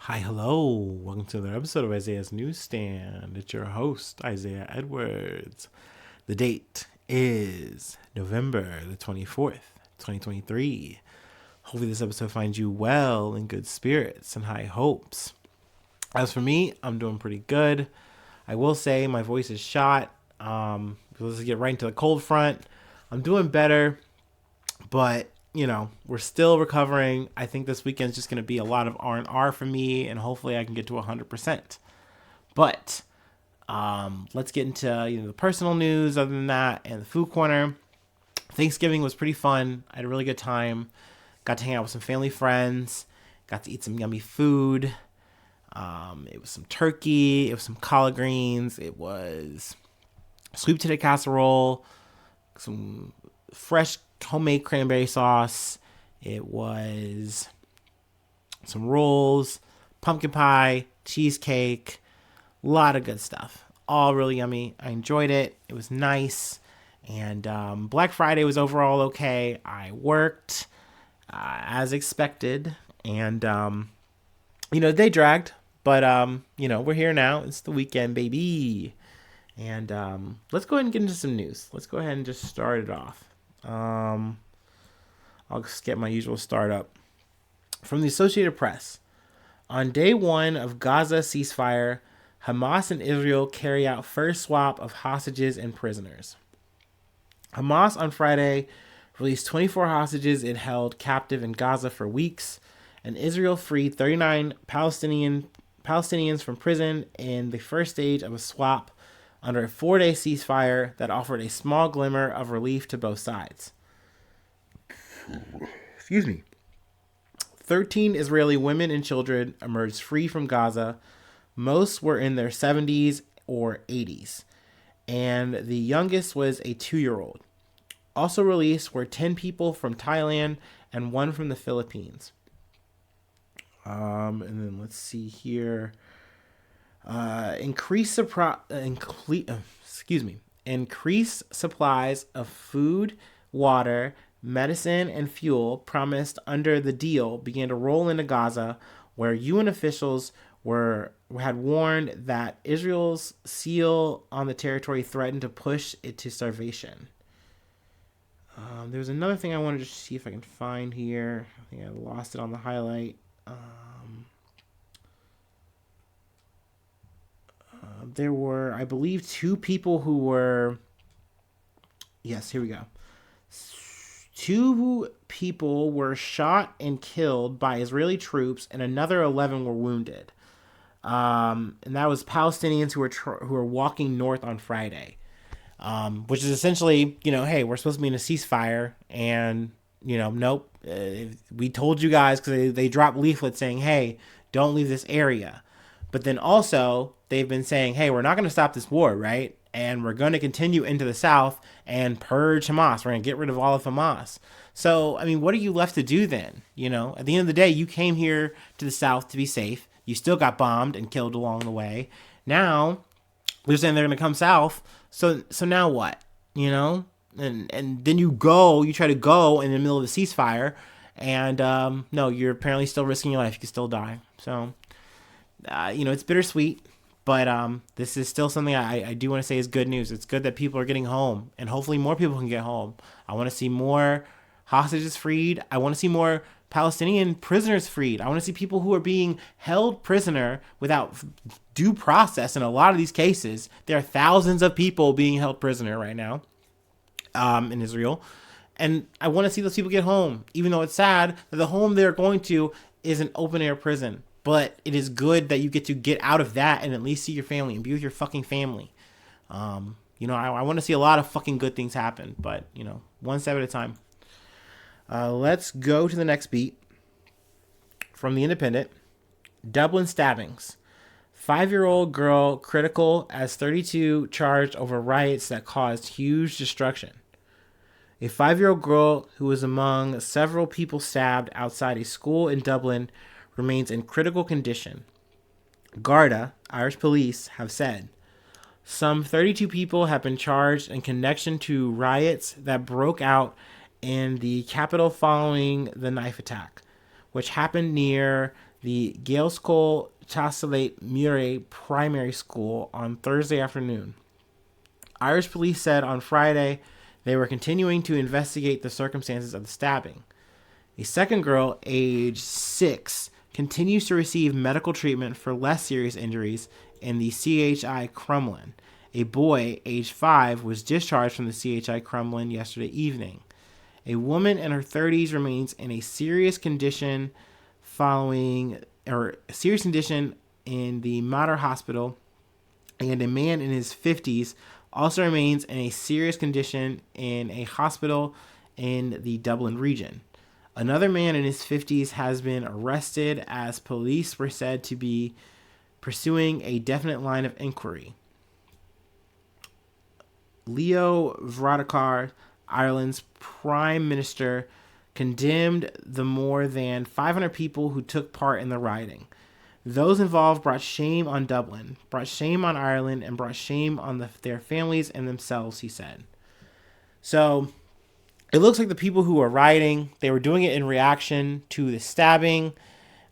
Hi, hello. Welcome to another episode of Isaiah's Newsstand. It's your host, Isaiah Edwards. The date is November the 24th, 2023. Hopefully, this episode finds you well, in good spirits, and high hopes. As for me, I'm doing pretty good. I will say my voice is shot. Let's get right into the cold front. I'm doing better, but we're still recovering. I think this weekend's just going to be a lot of R&R for me, and hopefully I can get to 100%. But let's get into the personal news other than that and the food corner. Thanksgiving was pretty fun. I had a really good time. Got to hang out with some family friends. Got to eat some yummy food. It was some turkey. It was some collard greens. It was sweet potato casserole. Some fresh homemade cranberry sauce. It was some rolls, pumpkin pie, cheesecake, a lot of good stuff. All really yummy. I enjoyed it. It was nice. And Black Friday was overall okay. I worked as expected. And, the day dragged. But, we're here now. It's the weekend, baby. And let's go ahead and get into some news. Let's go ahead and just start it off. I'll just get my usual startup. From the Associated Press. On day one of Gaza ceasefire, Hamas and Israel carry out first swap of hostages and prisoners. Hamas on Friday released 24 hostages it held captive in Gaza for weeks, and Israel freed 39 Palestinians from prison in the first stage of a swap under a 4-day ceasefire that offered a small glimmer of relief to both sides. Excuse me. 13 Israeli women and children emerged free from Gaza. Most were in their 70s or 80s, and the youngest was a 2-year-old. Also released were 10 people from Thailand and 1 from the Philippines. And then let's see here. Increased supplies of food, water, medicine, and fuel promised under the deal began to roll into Gaza, where UN officials had warned that Israel's seal on the territory threatened to push it to starvation. There's another thing I wanted to see if I can find here. I think I lost it on the highlight. There were, I believe, 2 people who were... Yes, here we go. 2 people were shot and killed by Israeli troops, and another 11 were wounded. And that was Palestinians who were walking north on Friday, which is essentially, hey, we're supposed to be in a ceasefire, and nope, we told you guys, because they dropped leaflets saying, hey, don't leave this area. But then also they've been saying, hey, we're not going to stop this war, right? And we're going to continue into the south and purge Hamas. We're going to get rid of all of Hamas. So, I mean, what are you left to do then? At the end of the day, you came here to the south to be safe. You still got bombed and killed along the way. Now, they're saying they're going to come south. So now what? And then you try to go in the middle of the ceasefire. And no, you're apparently still risking your life. You could still die. So, it's bittersweet. But this is still something I do want to say is good news. It's good that people are getting home, and hopefully more people can get home. I want to see more hostages freed. I want to see more Palestinian prisoners freed. I want to see people who are being held prisoner without due process. In a lot of these cases, there are thousands of people being held prisoner right now in Israel. And I want to see those people get home, even though it's sad that the home they're going to is an open-air prison. But it is good that you get to get out of that and at least see your family and be with your fucking family. I want to see a lot of fucking good things happen, but, one step at a time. Let's go to the next beat. From the Independent. Dublin stabbings. 5-year-old girl critical as 32 charged over riots that caused huge destruction. A 5-year-old girl who was among several people stabbed outside a school in Dublin remains in critical condition. Garda, Irish police, have said. Some 32 people have been charged in connection to riots that broke out in the capital following the knife attack, which happened near the Gaelscoil Chastelet Murray Primary School on Thursday afternoon. Irish police said on Friday they were continuing to investigate the circumstances of the stabbing. A second girl, age 6, continues to receive medical treatment for less serious injuries in the CHI Crumlin. A boy, age 5, was discharged from the CHI Crumlin yesterday evening. A woman in her 30s remains in a serious condition in the Mater Hospital, and a man in his 50s also remains in a serious condition in a hospital in the Dublin region. Another man in his 50s has been arrested as police were said to be pursuing a definite line of inquiry. Leo Varadkar, Ireland's Prime Minister, condemned the more than 500 people who took part in the rioting. Those involved brought shame on Dublin, brought shame on Ireland, and brought shame on their families and themselves, he said. So it looks like the people who were rioting, they were doing it in reaction to the stabbing.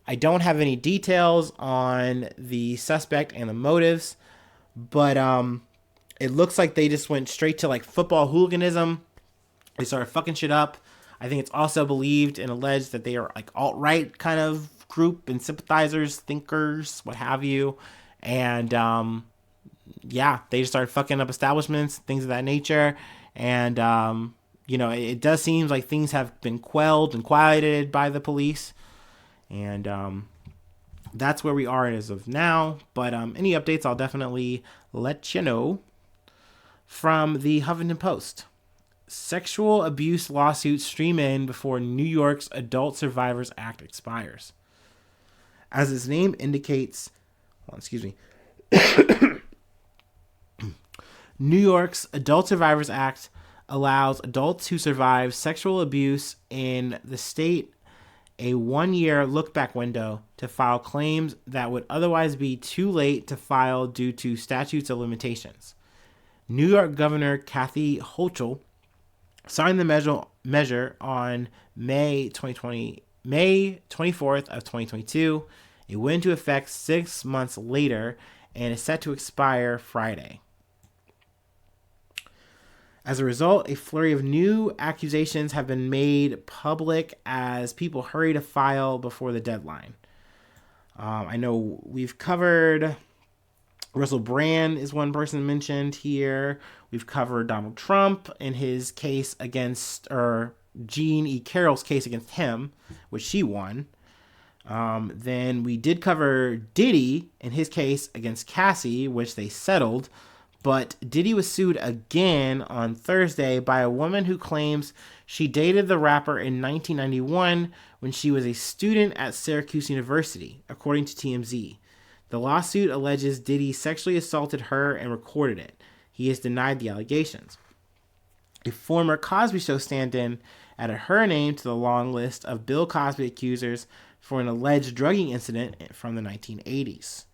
I don't have any details on the suspect and the motives, but it looks like they just went straight to like football hooliganism. They started fucking shit up. I think it's also believed and alleged that they are like alt-right kind of group and sympathizers, thinkers, what have you. And they just started fucking up establishments, things of that nature. And it does seem like things have been quelled and quieted by the police. And that's where we are as of now. But any updates, I'll definitely let you know. From the Huffington Post. Sexual abuse lawsuits stream in before New York's Adult Survivors Act expires. As its name indicates, New York's Adult Survivors Act allows adults who survive sexual abuse in the state a 1-year look-back window to file claims that would otherwise be too late to file due to statutes of limitations. New York Governor Kathy Hochul signed the measure on May 24th of 2022. It went into effect 6 months later and is set to expire Friday. As a result, a flurry of new accusations have been made public as people hurry to file before the deadline. I know we've covered Russell Brand is one person mentioned here. We've covered Donald Trump in his case against, or Jean E. Carroll's case against him, which she won. Then we did cover Diddy in his case against Cassie, which they settled. But Diddy was sued again on Thursday by a woman who claims she dated the rapper in 1991 when she was a student at Syracuse University, according to TMZ. The lawsuit alleges Diddy sexually assaulted her and recorded it. He has denied the allegations. A former Cosby Show stand-in added her name to the long list of Bill Cosby accusers for an alleged drugging incident from the 1980s.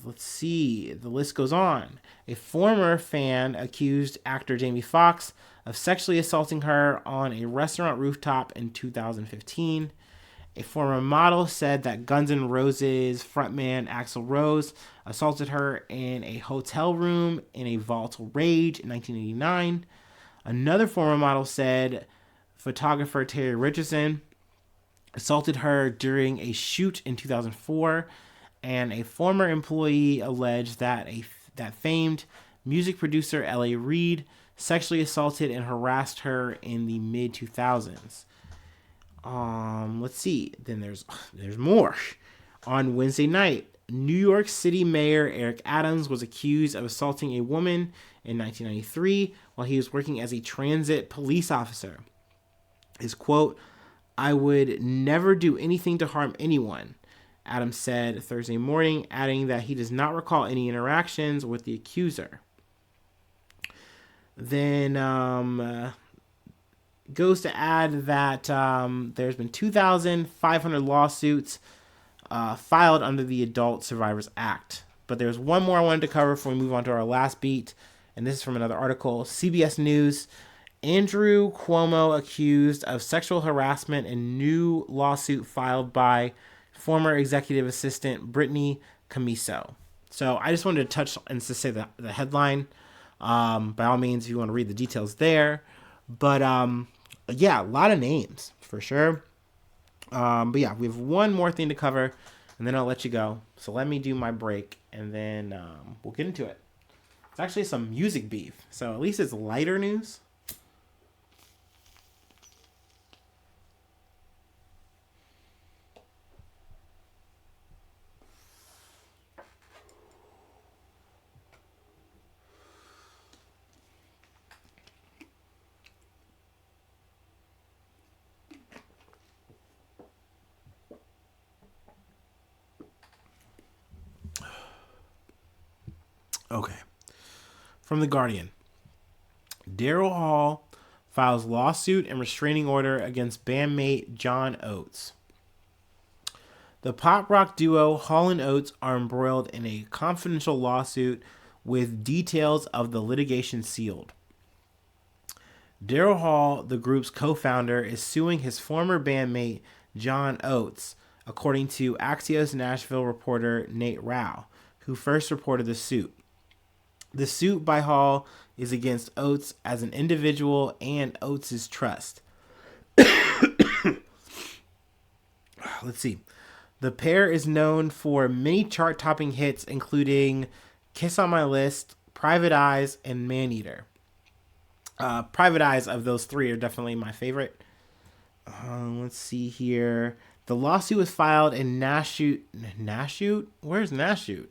Let's see. The list goes on. A former fan accused actor Jamie Foxx of sexually assaulting her on a restaurant rooftop in 2015. A former model said that Guns N' Roses frontman Axl Rose assaulted her in a hotel room in a volatile rage in 1989. Another former model said photographer Terry Richardson assaulted her during a shoot in 2004. And a former employee alleged that that famed music producer L.A. Reid sexually assaulted and harassed her in the mid-2000s. Let's see. Then there's more. On Wednesday night, New York City Mayor Eric Adams was accused of assaulting a woman in 1993 while he was working as a transit police officer. His quote, "I would never do anything to harm anyone," Adams said Thursday morning, adding that he does not recall any interactions with the accuser. Then goes to add that there's been 2,500 lawsuits filed under the Adult Survivors Act. But there's one more I wanted to cover before we move on to our last beat, and this is from another article. CBS News Andrew Cuomo accused of sexual harassment in new lawsuit filed by former executive assistant Brittany Camiso. So I just wanted to touch and to say the headline. By all means, if you want to read the details there. But yeah, a lot of names for sure. But yeah, we have one more thing to cover, and then I'll let you go. So let me do my break, and then we'll get into it. It's actually some music beef, so at least it's lighter news. Okay. From The Guardian. Daryl Hall files lawsuit and restraining order against bandmate John Oates. The pop rock duo Hall and Oates are embroiled in a confidential lawsuit with details of the litigation sealed. Daryl Hall, the group's co-founder, is suing his former bandmate John Oates, according to Axios Nashville reporter Nate Rao, who first reported the suit. The suit by Hall is against Oates as an individual and Oates' trust. Let's see. The pair is known for many chart-topping hits, including Kiss on My List, Private Eyes, and Maneater. Private Eyes of those three are definitely my favorite. Let's see here. The lawsuit was filed in Nashute? Where's Nashute?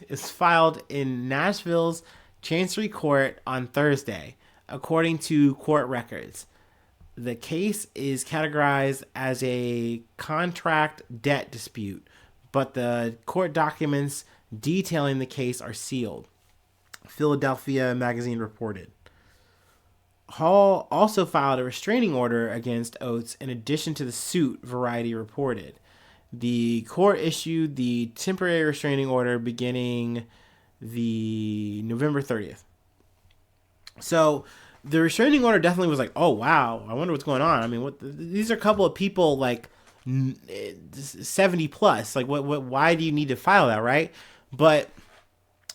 It's filed in Nashville's Chancery Court on Thursday, according to court records. The case is categorized as a contract debt dispute, but the court documents detailing the case are sealed. Philadelphia Magazine reported. Hall also filed a restraining order against Oates in addition to the suit, Variety reported. The court issued the temporary restraining order beginning the November 30th. So the restraining order definitely was like, oh wow, I wonder what's going on. I mean, these are a couple of people like 70 plus. Like, what? Why do you need to file that, right? But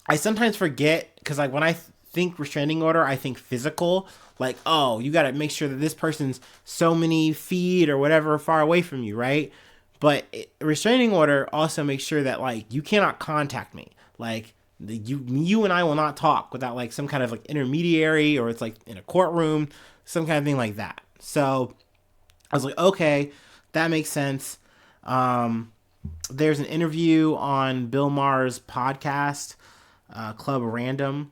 I sometimes forget because like when I think restraining order, I think physical. Like, oh, you got to make sure that this person's so many feet or whatever far away from you, right? But restraining order also makes sure that like you cannot contact me. Like you and I will not talk without like some kind of like intermediary, or it's like in a courtroom, some kind of thing like that. So I was like, okay, that makes sense. There's an interview on Bill Maher's podcast, Club Random,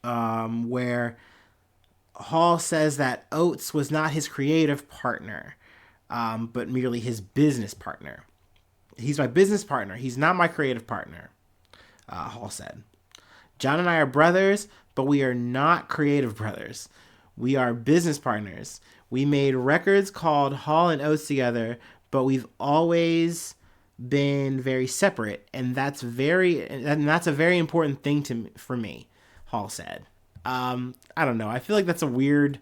where Hall says that Oates was not his creative partner, but merely his business partner. He's my business partner. He's not my creative partner, Hall said. John and I are brothers, but we are not creative brothers. We are business partners. We made records called Hall and Oates together, but we've always been very separate, and that's a very important thing for me, Hall said. I don't know. I feel like that's a weird,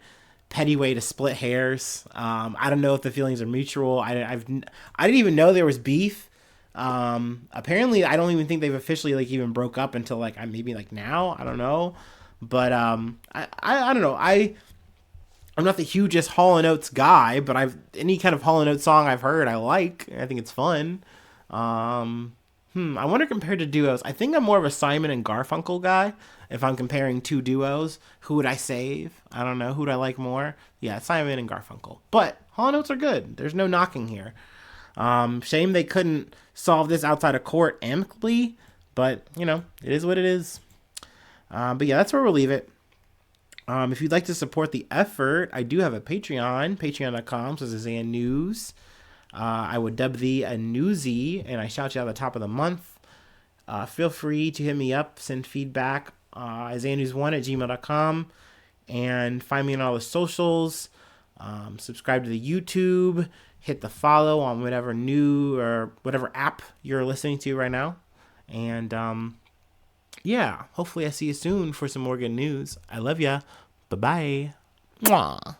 petty way to split hairs. I don't know if the feelings are mutual. I didn't even know there was beef. Apparently, I don't even think they've officially like even broke up until like maybe like now. I don't know, but I don't know. I'm not the hugest Hall and Oates guy, but any kind of Hall and Oates song I've heard I like. I think it's fun. I wonder compared to duos. I think I'm more of a Simon and Garfunkel guy. If I'm comparing two duos, who would I save? I don't know. Who would I like more? Yeah, Simon and Garfunkel. But Hall and Oates are good. There's no knocking here. Shame they couldn't solve this outside of court amicably, but you know, it is what it is. But yeah, that's where we'll leave it. If you'd like to support the effort, I do have a Patreon, patreon.com/Zan News. I would dub thee a newsie, and I shout you out at the top of the month. Feel free to hit me up, send feedback, isaiahnews1@gmail.com, and find me on all the socials. Subscribe to the YouTube, hit the follow on whatever app you're listening to right now. And yeah, hopefully I see you soon for some more good news. I love ya. Bye-bye. Mwah.